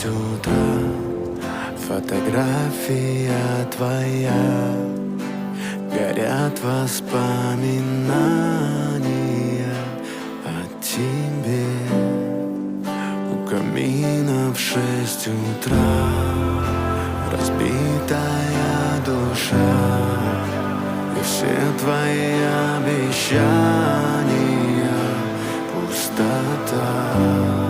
утра, фотография твоя, горят воспоминания о тебе. У камина в 6 утра разбитая душа, и все твои обещания пустота.